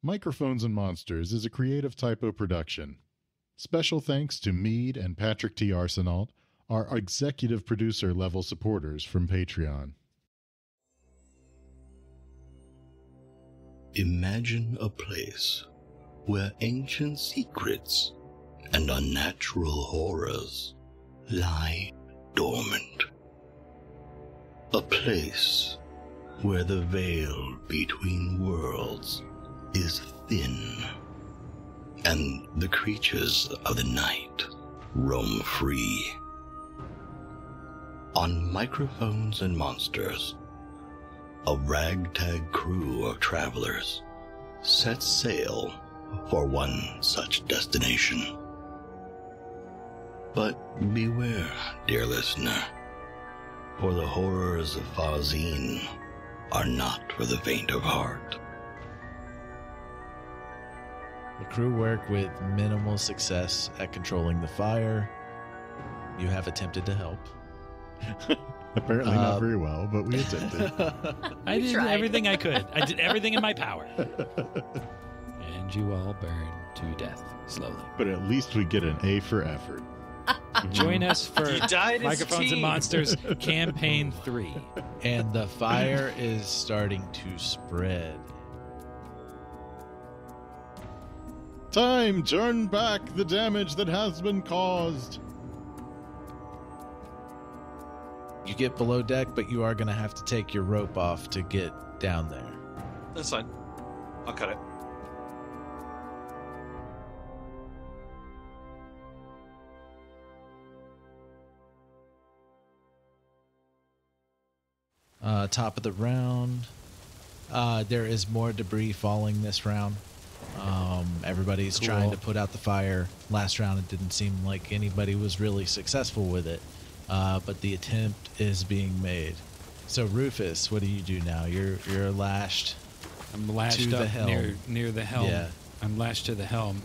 Microphones and Monsters is a Creative Typo production. Special thanks to Mead and Patrick T. Arsenault, our executive producer level supporters from Patreon. Imagine a place where ancient secrets and unnatural horrors lie dormant. A place where the veil between worlds is thin, and the creatures of the night roam free. On Microphones and Monsters, a ragtag crew of travelers sets sail for one such destination. But beware, dear listener, for the horrors of Fazine are not for the faint of heart. The crew work with minimal success at controlling the fire. You have attempted to help. Apparently not very well, but we attempted. I did everything I could. I did everything in my power. And you all burn to death slowly. But at least we get an A for effort. Join us for Microphones and Monsters Campaign 3. And the fire is starting to spread. Time, turn back the damage that has been caused. You get below deck, but you are going to have to take your rope off to get down there. That's fine. I'll cut it. Top of the round. There is more debris falling this round. Everybody's trying to put out the fire. Last round, it didn't seem like anybody was really successful with it. But the attempt is being made. So Rufus, what do you do now? You're lashed. I'm lashed to the up helm. near the helm. Yeah. I'm lashed to the helm.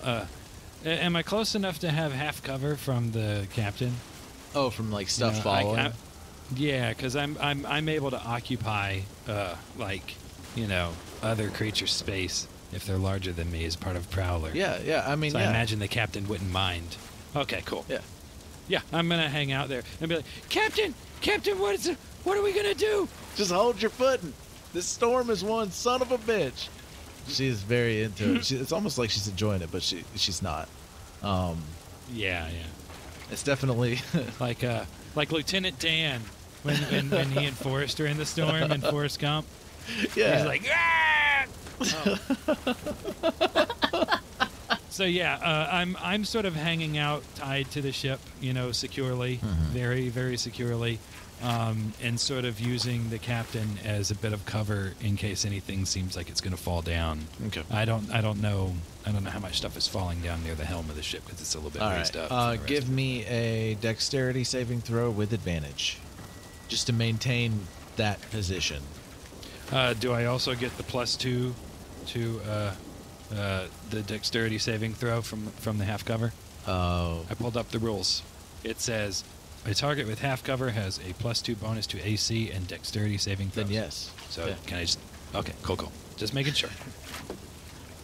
Am I close enough to have half cover from the captain? Oh, from like stuff falling. Yeah, because I'm able to occupy other creatures' space if they're larger than me as part of Prowler. Yeah. I mean, so I imagine the captain wouldn't mind. Okay, cool. Yeah, I'm gonna hang out there and be like, Captain, what are we gonna do? Just hold your footing. This storm is one son of a bitch. She is very into it. It's almost like she's enjoying it, but she's not. Yeah. It's definitely like Lieutenant Dan when he and Forrest are in the storm in Forrest Gump. Yeah. He's like, ah! Oh. So yeah, I'm sort of hanging out, tied to the ship, securely, very, very securely, and sort of using the captain as a bit of cover in case anything seems like it's going to fall down. Okay. I don't know how much stuff is falling down near the helm of the ship because it's a little bit raised up. Give me a dexterity saving throw with advantage, just to maintain that position. Do I also get the +2 to the dexterity saving throw from the half cover? Oh. I pulled up the rules. It says a target with half cover has a +2 bonus to AC and dexterity saving throws. Then yes. So yeah. Can I just... Okay, cool. Just making sure.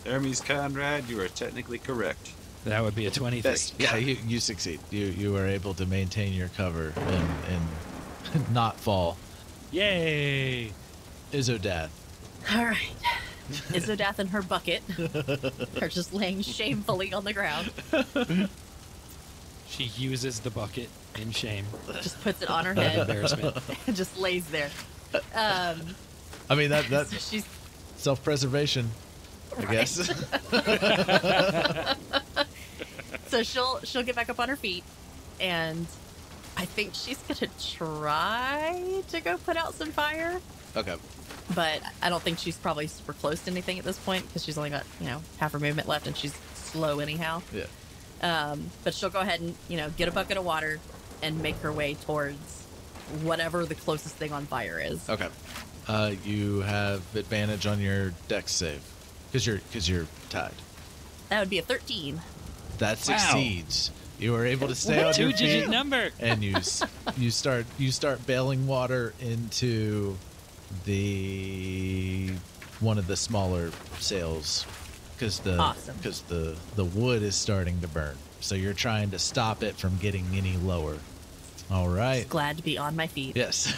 Hermes Conrad, you are technically correct. That would be a 23. Yeah, you succeed. You are able to maintain your cover and not fall. Yay! Izzodath. All right. Izzodath and her bucket are just laying shamefully on the ground. She uses the bucket in shame. Just puts it on her head. Embarrassment. And just lays there. I mean, that's so she's self-preservation, I guess. So she'll get back up on her feet, and I think she's gonna try to go put out some fire. Okay. But I don't think she's probably super close to anything at this point because she's only got, half her movement left and she's slow anyhow. Yeah. But she'll go ahead and, get a bucket of water and make her way towards whatever the closest thing on fire is. Okay. You have advantage on your dex save because you're tied. That would be a 13. That succeeds. You are able to stay on your feet. Two-digit number. And you start bailing water into one of the smaller sails because Awesome. the wood is starting to burn. So you're trying to stop it from getting any lower. All right. Glad to be on my feet. Yes.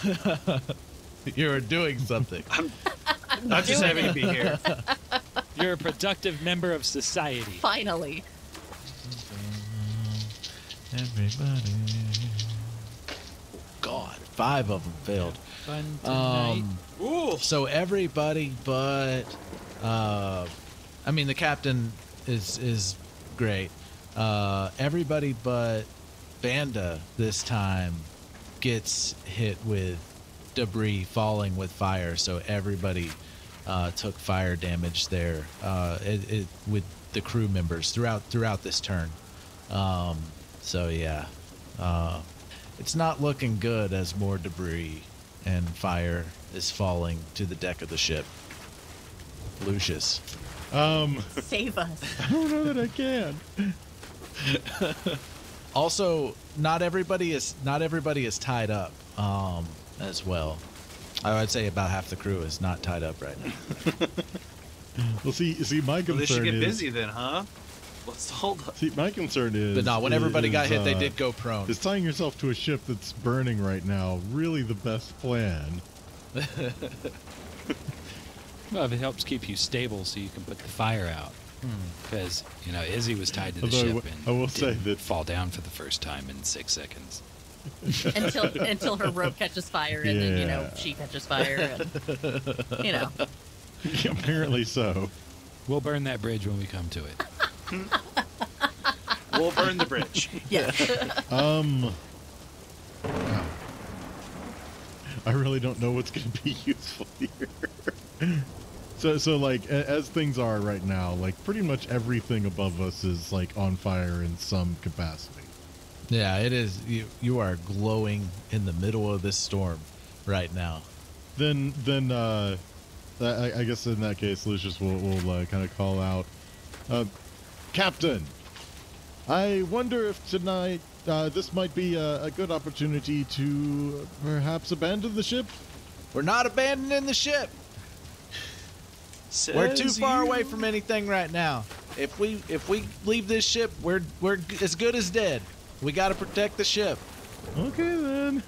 You're doing something. I'm just happy to be here. You're a productive member of society. Finally. Everybody. God, 5 of them failed. Fun tonight. Ooh. So everybody but, I mean, the captain is great. Everybody but Banda this time gets hit with debris falling with fire. So everybody took fire damage there with the crew members throughout this turn. So yeah, it's not looking good as more debris and fire is falling to the deck of the ship. Lucius. Save us. I don't know that I can. Also, not everybody is tied up as well. I would say about half the crew is not tied up right now. Well, see, my concern Well, they should get is busy then, huh? Let's hold up. See, my concern is. But no, when everybody got hit, they did go prone. Is tying yourself to a ship that's burning right now really the best plan? Well, if it helps keep you stable so you can put the fire out. Because, Izzy was tied to the Although ship I will and say didn't that- fall down for the first time in 6 seconds. until her rope catches fire and then, Yeah. she catches fire and, Apparently so. We'll burn that bridge when we come to it. We'll burn the bridge. yeah. I really don't know what's going to be useful here. So like, as things are right now, like, pretty much everything above us is, like, on fire in some capacity. Yeah, it is. You are glowing in the middle of this storm right now. Then I guess in that case, Lucius will kind of call out, Captain, I wonder if tonight this might be a good opportunity to perhaps abandon the ship? We're not abandoning the ship. We're too far away from anything right now. If we leave this ship, we're as good as dead. We got to protect the ship. Okay, then.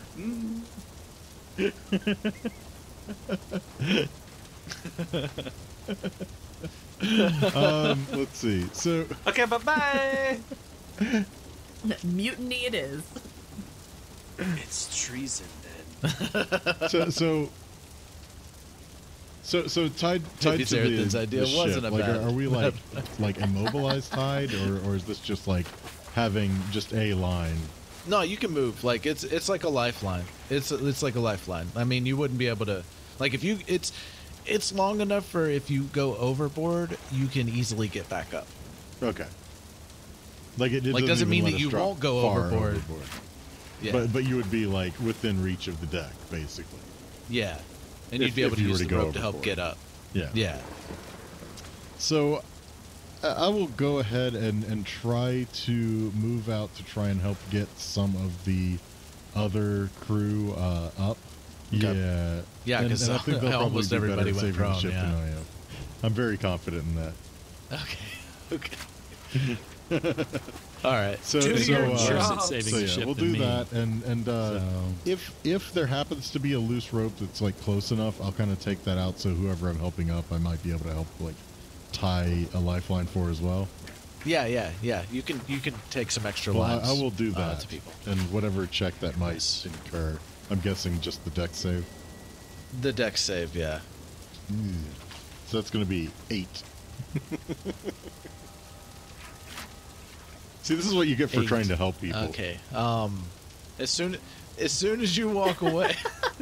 Let's see. So, Okay, bye-bye. Mutiny it is. It's treason then. so tied to the Xerothin's idea the wasn't ship. a Like, bad- are we like immobilized tied, or is this just like having just a line? No, you can move. Like it's like a lifeline. It's like a lifeline. I mean, you wouldn't be able to, like, if you it's long enough for if you go overboard, you can easily get back up. Okay. Like it Like, doesn't even mean let that us you drop won't go far overboard. Yeah, But you would be like within reach of the deck, basically. yeah, and if- you'd be able if to you were use to the go rope to help overboard. get up. Yeah. Yeah. So I will go ahead and try to move out to try and help get some of the other crew up. Okay. Yeah. Yeah, And- 'cause and I think they'll almost probably be better everybody at went saving prone, the ship yeah. than I am. I'm very confident in that. Okay. All right. So, Do so, your uh, job. It's saving so the yeah, ship we'll than do me. that, and So- if there happens to be a loose rope that's like close enough, I'll kind of take that out. So whoever I'm helping up, I might be able to help like tie a lifeline for as well. Yeah. You can take some extra Well, lines. I will do that, to people. and whatever check that might Nice. incur. I'm guessing just the deck save. The deck save, yeah. So that's going to be 8. See, this is what you get for 8. trying to help people. Okay. As soon as you walk away,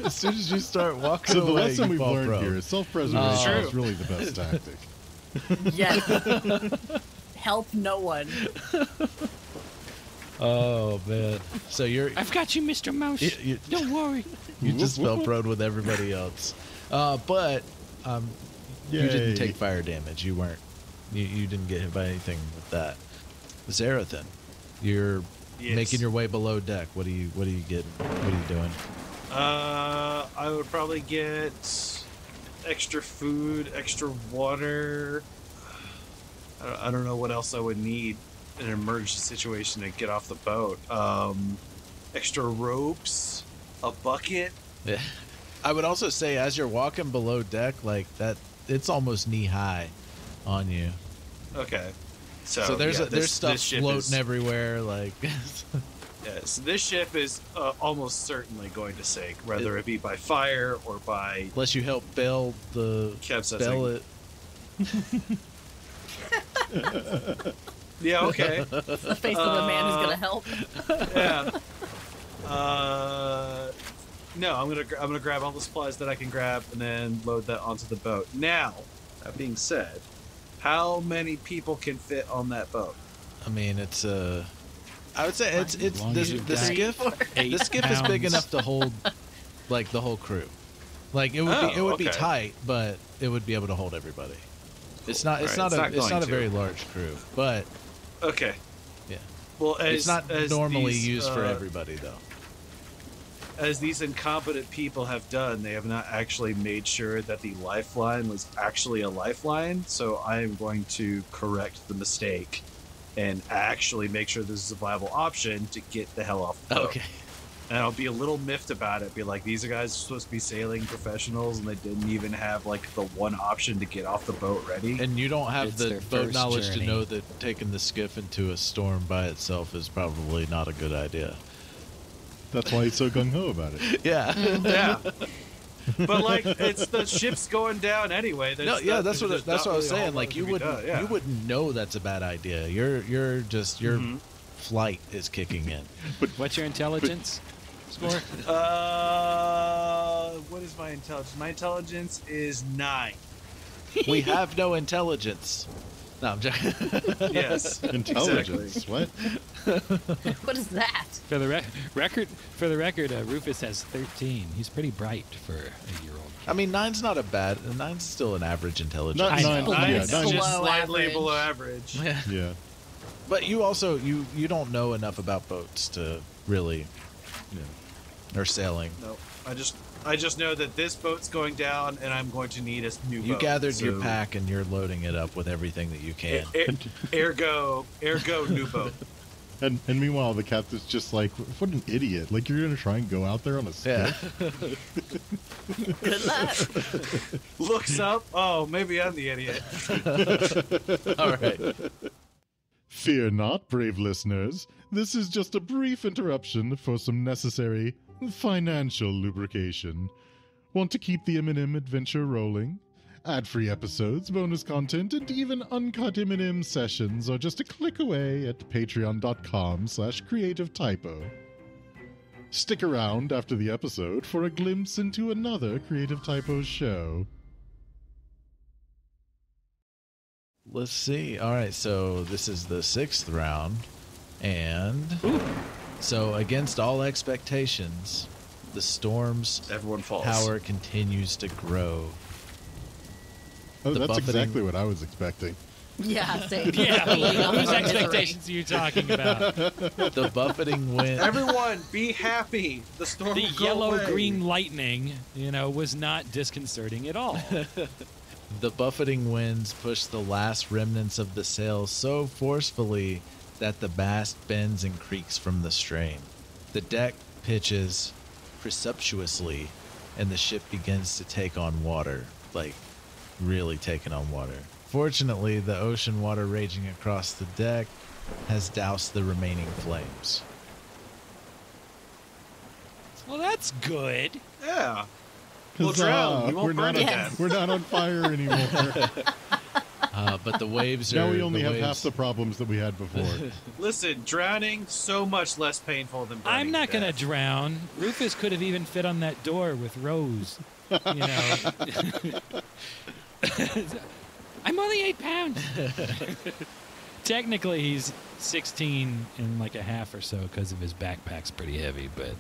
as soon as you start walking So the away, lesson you we've fall learned prone. here is self-preservation True. is really the best tactic. Yes. Help no one. Oh man! So I've got you, Mr. Mouse. you Don't worry. just fell prone with everybody else, but you didn't Yay. take fire damage. You weren't. You didn't get hit by anything with that. Xerothin, you're Yes. making your way below deck. What are you getting? What are you doing? I would probably get extra food, extra water. I don't know what else I would need in an emergency situation to get off the boat. Extra ropes, a bucket. Yeah. I would also say, as you're walking below deck, like that, it's almost knee high on you. Okay. So there's stuff floating everywhere. Like, yeah, so this ship is almost certainly going to sink, whether it be by fire or by. Unless you help bail it. Yeah. Okay. It's the face of the man who's gonna help. Yeah. No, I'm gonna grab all the supplies that I can grab and then load that onto the boat. Now, that being said, how many people can fit on that boat? I mean, it's I would say it's the skiff. The skiff is big enough to hold like the whole crew. Like it would be tight, but it would be able to hold everybody. Cool. It's not a very large crew, but okay. Yeah. Well, it's not normally used for everybody though. As these incompetent people have done, they have not actually made sure that the lifeline was actually a lifeline. So I am going to correct the mistake and actually make sure this is a viable option to get the hell off the boat. Okay. And I'll be a little miffed about it. Be like, these guys are supposed to be sailing professionals, and they didn't even have like the one option to get off the boat ready. And you don't have the boat knowledge to know that taking the skiff into a storm by itself is probably not a good idea. That's why he's so gung-ho about it. Yeah. Yeah. But like, it's the ship's going down anyway. That's what I was saying. Like you wouldn't know that's a bad idea. Your flight is kicking in. But what's your intelligence score? What is my intelligence? My intelligence is 9. We have no intelligence. No, I'm joking. Yes. Intelligence. Exactly. What? What is that? For the record, Rufus has 13. He's pretty bright for a year-old. I mean, 9's not a bad. 9's still an average intelligence. Not 9. Nine's Yeah, 9 just below slightly average. below average. Yeah. But you also you don't know enough about boats to really, or sailing. No, I just know that this boat's going down, and I'm going to need a new boat. You gathered your pack, and you're loading it up with everything that you can. Ergo, new boat. And meanwhile, the captain's just like, what an idiot. Like, you're going to try and go out there on a skiff? Yeah. Good luck. Looks up. Oh, maybe I'm the idiot. All right. Fear not, brave listeners. This is just a brief interruption for some necessary financial lubrication. Want to keep the M&M adventure rolling? Ad-free episodes, bonus content, and even uncut M&M sessions are just a click away at patreon.com/creativetypo. Stick around after the episode for a glimpse into another Creative Typo show. Let's see. All right, so this is the 6th round, and so against all expectations, the storm's Everyone falls. power continues to grow. Oh, The that's buffeting- exactly what I was expecting. Yeah, same. Yeah, whose Misery. expectations are you talking about? The buffeting wind. Everyone, be happy. The storm The will go yellow-green away. lightning, was not disconcerting at all. The buffeting winds push the last remnants of the sail so forcefully that the mast bends and creaks from the strain. The deck pitches precipitously, and the ship begins to take on water, like really taking on water. Fortunately, the ocean water raging across the deck has doused the remaining flames. Well, that's good. Yeah. We'll drown. We won't burn on- again. We're not on fire anymore. But the waves are... Now we only the have waves- half the problems that we had before. Listen, drowning so much less painful than burning. I'm not to going to death. drown. Rufus could have even fit on that door with Rose. I'm only 8 pounds. Technically, he's 16 and like a half or so because of his backpack's pretty heavy, but,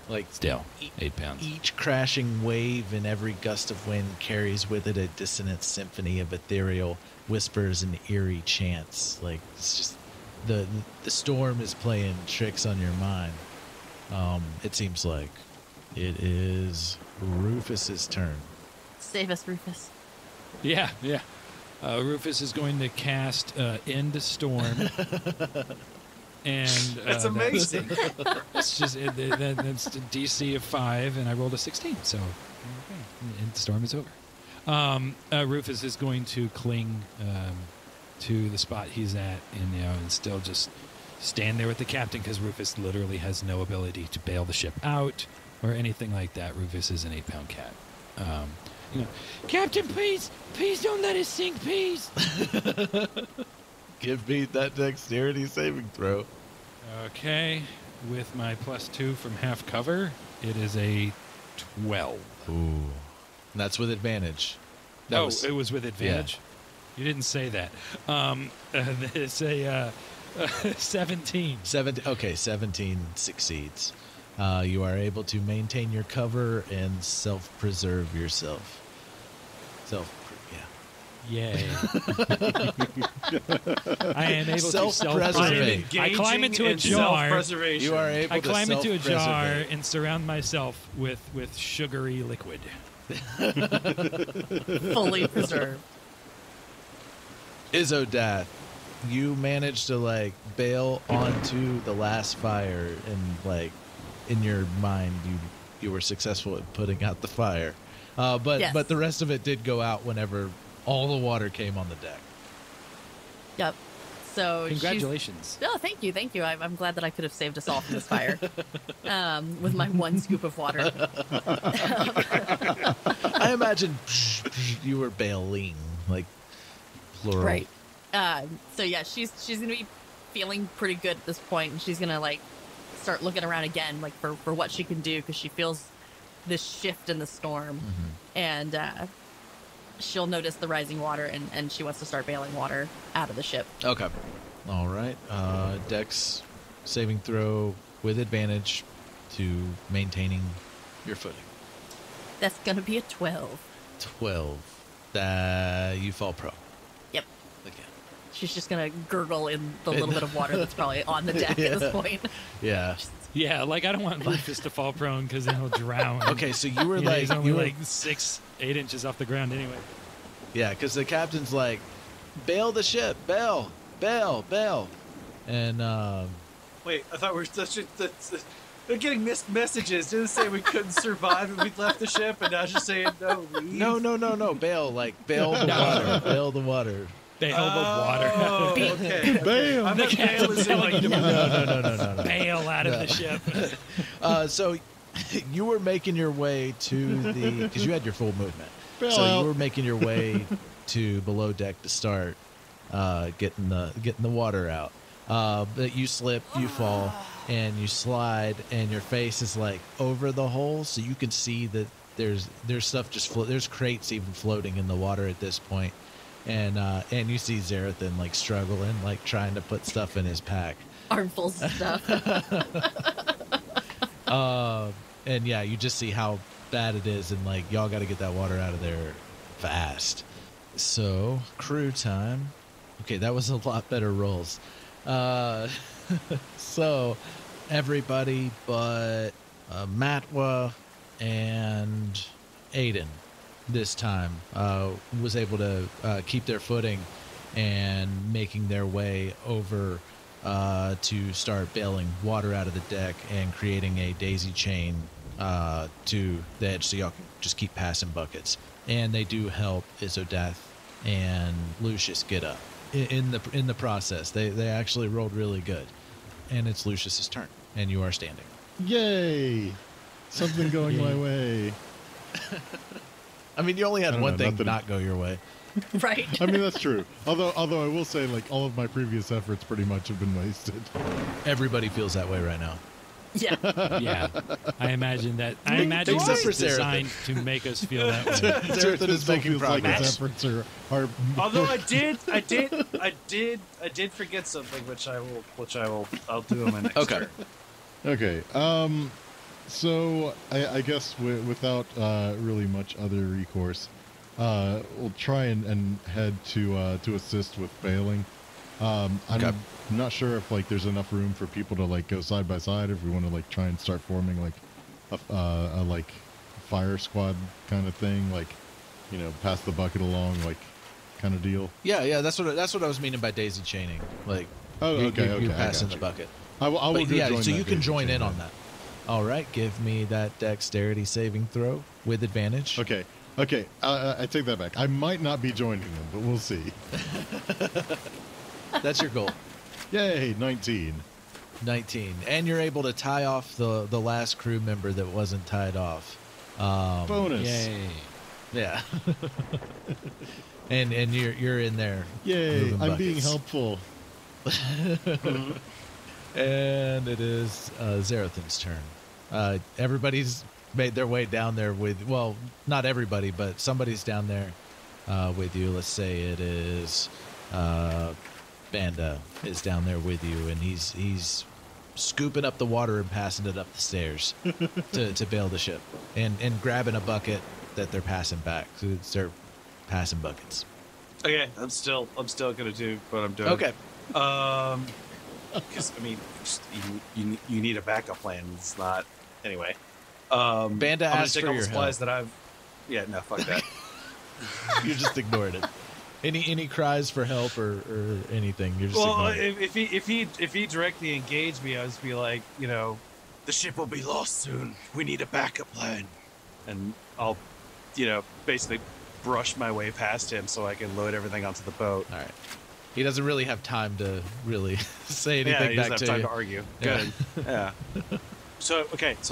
Like, still, 8 pounds. each crashing wave and every gust of wind carries with it a dissonant symphony of ethereal whispers and eerie chants. Like, it's just the storm is playing tricks on your mind. It seems like it is Rufus's turn. Save us, Rufus. Yeah. Rufus is going to cast End Storm. And That's amazing. That's just that's a DC of 5, and I rolled a 16. So, and the storm is over. Rufus is going to cling to the spot he's at, and still just stand there with the captain, because Rufus literally has no ability to bail the ship out or anything like that. Rufus is an 8-pound cat. Captain, please don't let us sink, please. Give me that dexterity saving throw. Okay, with my +2 from half cover, it is a 12. Ooh. And that's with advantage. It was with advantage. Yeah. You didn't say that. It's a 17. 17 succeeds. You are able to maintain your cover and self-preserve yourself. Yay. I am able to self-preserve. I climb into a jar. You are able I to climb into a jar self-preserve. and surround myself with sugary liquid. Fully preserved. Izzodath, you managed to bail onto the last fire, and in your mind you were successful at putting out the fire. But the rest of it did go out whenever all the water came on the deck. Yep. So congratulations. Oh, thank you. I'm glad that I could have saved us all from this fire with my one scoop of water. I imagine you were bailing, plural. Right. So yeah, she's gonna be feeling pretty good at this point, and she's gonna start looking around again, for what she can do, because she feels this shift in the storm, and she'll notice the rising water, and she wants to start bailing water out of the ship. Okay. All right. Dex saving throw with advantage to maintaining your footing. That's gonna be a 12. 12. You fall prone. Yep. Again. She's just gonna gurgle in the little bit of water that's probably on the deck at this point. Yeah. Yeah, I don't want Rufus to fall prone, because then he'll drown. Okay, so you were he's only 6-8 inches off the ground anyway. Yeah, because the captain's bail the ship, bail. And Wait, I thought we were they're getting missed messages. Didn't say we couldn't survive if we'd left the ship, and now she's saying no, leave. No, bail, bail the water, bail the water. Bail the water. Oh, okay. Bail. I'm a bail is in No. Bail out of the ship. So you were making your way to because you had your full movement. Bail So out. you were making your way to below deck to start getting the water out. But you slip, you fall, and you slide, and your face is over the hole, so you can see that there's stuff there's crates even floating in the water at this point. And you see Xerothin struggling, trying to put stuff in his pack. Armfuls of stuff. And yeah, you just see how bad it is, and y'all got to get that water out of there fast. So crew time. Okay, that was a lot better rolls. So everybody but Matwa and Aiden this time was able to keep their footing and making their way over to start bailing water out of the deck and creating a daisy chain to the edge, so y'all can just keep passing buckets. And they do help Izzodath and Lucius get up in the process. They actually rolled really good, and it's Lucius's turn, and you are standing. Yay! Something going my way. I mean, you only had one thing nothing. not go your way. Right. I mean, that's true. Although I will say, all of my previous efforts pretty much have been wasted. Everybody feels that way right now. Yeah. Yeah, I imagine Except it's for designed to make us feel that way. Xerothin is making Like his progress. efforts are Although I did forget something, I'll do on my next Okay. turn. Okay. So I guess without really much other recourse, we'll try and head to assist with bailing. I'm not sure if there's enough room for people to go side by side. If we want to try and start forming a fire squad kind of thing, pass the bucket along kind of deal? Yeah. That's what I was meaning by daisy chaining. Like, you're passing the bucket. I will join so that you can join in chain. on that. All right, give me that dexterity saving throw with advantage. Okay. I take that back. I might not be joining them, but we'll see. That's your goal. Yay, 19. 19, and you're able to tie off the last crew member that wasn't tied off. Bonus. Yay. Yeah. and you're in there. Yay, I'm buckets. being helpful. And it is Xerothin's turn. Everybody's made their way down there with, well, not everybody, but somebody's down there with you. Let's say it is Banda is down there with you, and he's scooping up the water and passing it up the stairs to bail the ship, and grabbing a bucket that they're passing back. So they're passing buckets. Okay, I'm still gonna do what I'm doing. Okay. Because I mean, you need a backup plan. It's not anyway. Banda I'm gonna asked take for all your the supplies help. that I've. Yeah, no, fuck that. You just ignored it. Any cries for help or anything? You're just Well, ignoring it. if he directly engaged me, I would just be like, the ship will be lost soon. We need a backup plan, and I'll, basically brush my way past him so I can load everything onto the boat. All right. He doesn't really have time to really say Yeah, anything he back doesn't to have time you. to argue. Yeah. Good. Yeah. So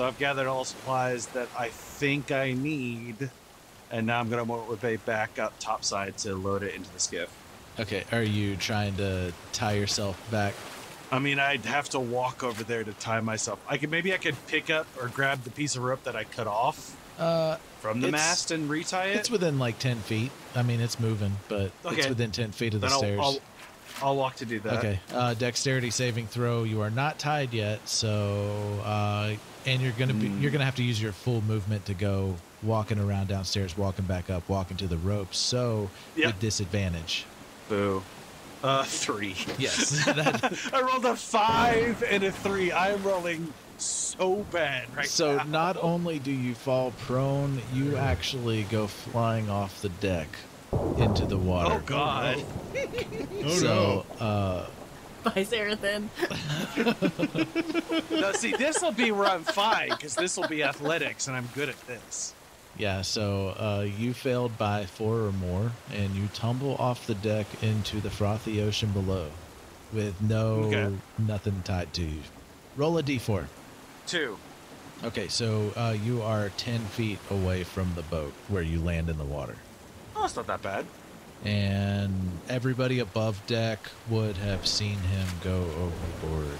I've gathered all the supplies that I think I need, and now I'm gonna motivate back up topside to load it into the skiff. Okay, are you trying to tie yourself back? I mean, I'd have to walk over there to tie myself. I could pick up or grab the piece of rope that I cut off from the mast and retie it. It's within like 10 feet. I mean, it's moving, but it's Okay. within 10 feet of the Then stairs. I'll walk to do that. Okay, dexterity saving throw. You are not tied yet, so and you're gonna have to use your full movement to go walking around downstairs, walking back up, walking to the ropes. So Yep. with disadvantage. Boo. 3. Yes. I rolled a 5 and a 3. I'm rolling so bad right So now. not only do you fall prone, you actually go flying off the deck into the water. Oh God. So, Bye, Xerothin. No, see, this will be where I'm fine because this will be athletics, and I'm good at this. yeah, so you failed by 4 or more, and you tumble off the deck into the frothy ocean below with nothing tied to you. Roll a d4. 2. Okay, so you are 10 feet away from the boat where you land in the water. Oh, it's not that bad. And everybody above deck would have seen him go overboard.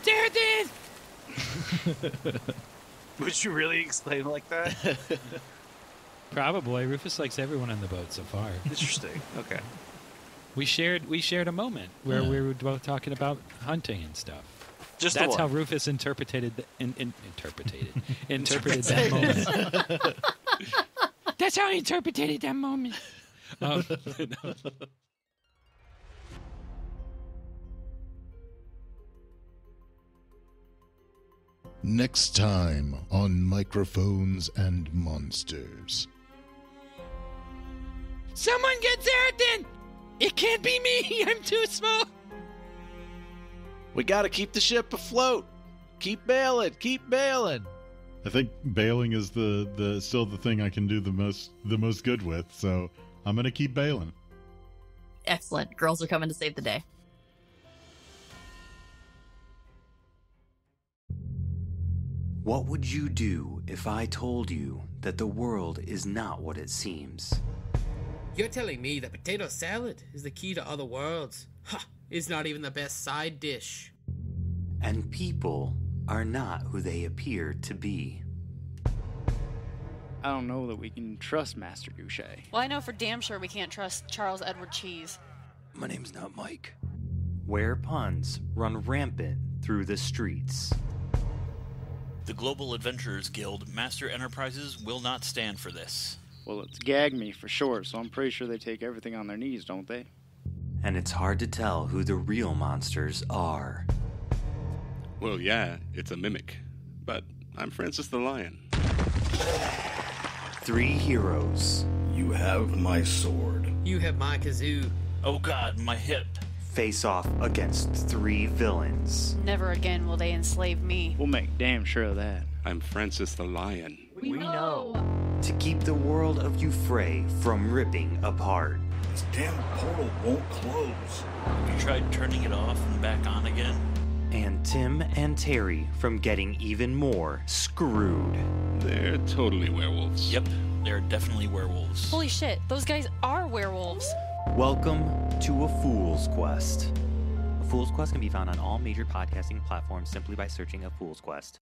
Xerothin! Would you really explain it like that? Probably. Rufus likes everyone on the boat so far. Interesting. Okay. We shared a moment where Yeah. we were both talking about hunting and stuff. Just That's the how one. Rufus interpreted that moment. That's how he interpreted that moment. Next time on Microphones and Monsters. Someone get Xerothin! It can't be me. I'm too small. We gotta keep the ship afloat. Keep bailing. Keep bailing. I think bailing is the still the thing I can do the most good with, so I'm gonna keep bailing. Excellent. Girls are coming to save the day. What would you do if I told you that the world is not what it seems? You're telling me that potato salad is the key to other worlds? Ha! It's not even the best side dish. And people are not who they appear to be. I don't know that we can trust Master Douche. Well, I know for damn sure we can't trust Charles Edward Cheese. My name's not Mike. Where puns run rampant through the streets. The Global Adventurers Guild Master Enterprises will not stand for this. Well, it's gag me for short, so I'm pretty sure they take everything on their knees, don't they? And it's hard to tell who the real monsters are. Well, yeah, it's a mimic. But I'm Francis the Lion. 3 heroes. You have my sword. You have my kazoo. Oh god, my hip. Face off against 3 villains. Never again will they enslave me. We'll make damn sure of that. I'm Francis the Lion. We know. To keep the world of Euphrae from ripping apart. This damn portal won't close. Have you tried turning it off and back on again? And Tim and Terry from getting even more screwed. They're totally werewolves. Yep, they're definitely werewolves. Holy shit, those guys are werewolves. Welcome to A Fool's Quest. A Fool's Quest can be found on all major podcasting platforms simply by searching A Fool's Quest.